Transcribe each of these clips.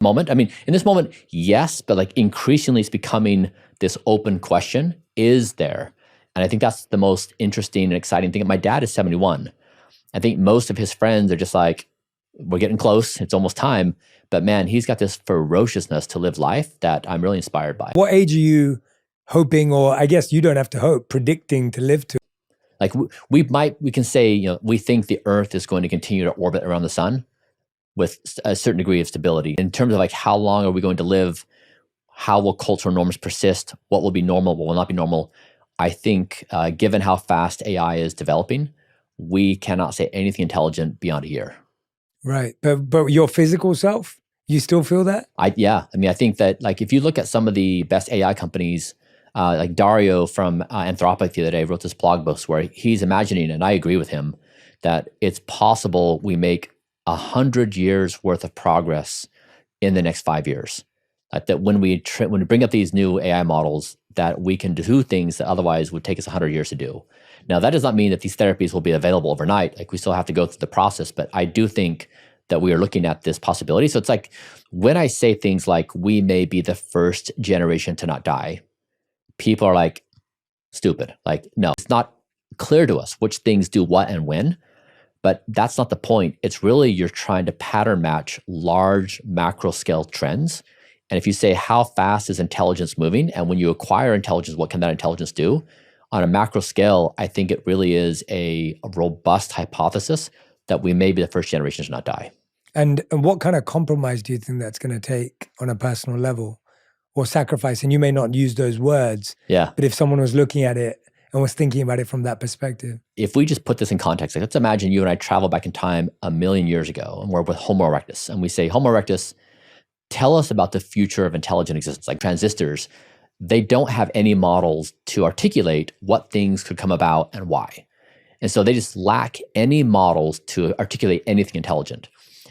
moment. I mean, in this moment, yes, but like increasingly it's becoming this open question, is there? And I think that's the most interesting and exciting thing. My dad is 71. I think most of his friends are just like, we're getting close, it's almost time. But man, he's got this ferociousness to live life that I'm really inspired by. What age are you hoping, or I guess you don't have to hope, predicting to live to? Like we can say, we think the Earth is going to continue to orbit around the sun with a certain degree of stability. In terms of like how long are we going to live, how will cultural norms persist, what will be normal, what will not be normal, I think given how fast AI is developing, we cannot say anything intelligent beyond a year. Right, but your physical self, you still feel that? Yeah, I mean, I think that like if you look at some of the best AI companies, like Dario from Anthropic the other day wrote this blog post where he's imagining, and I agree with him, that it's possible we make 100 years worth of progress in the next 5 years. That when we bring up these new AI models, that we can do things that otherwise would take us 100 years to do. Now, that does not mean that these therapies will be available overnight. Like we still have to go through the process, but I do think that we are looking at this possibility. So it's like when I say things like we may be the first generation to not die, people are like, stupid. Like, no, it's not clear to us which things do what and when. But that's not the point. It's really you're trying to pattern match large macro scale trends. And if you say, how fast is intelligence moving? And when you acquire intelligence, what can that intelligence do? On a macro scale, I think it really is a robust hypothesis that we may be the first generation to not die. And what kind of compromise do you think that's going to take on a personal level, or sacrifice? And you may not use those words, yeah. But if someone was looking at it and was thinking about it from that perspective. If we just put this in context, like let's imagine you and I travel back in time 1 million years ago and we're with Homo erectus and we say, Homo erectus, tell us about the future of intelligent existence. Like transistors, they don't have any models to articulate what things could come about and why. And so they just lack any models to articulate anything intelligent.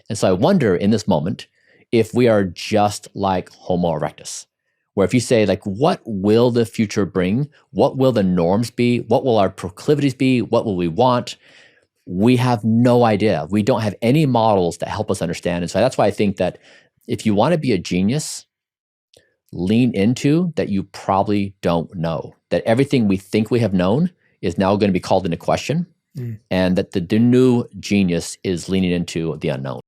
And so I wonder in this moment if we are just like Homo erectus, where if you say like, what will the future bring? What will the norms be? What will our proclivities be? What will we want? We have no idea. We don't have any models that help us understand. And so that's why I think that if you want to be a genius, lean into that you probably don't know, that everything we think we have known is now going to be called into question, and that the new genius is leaning into the unknown.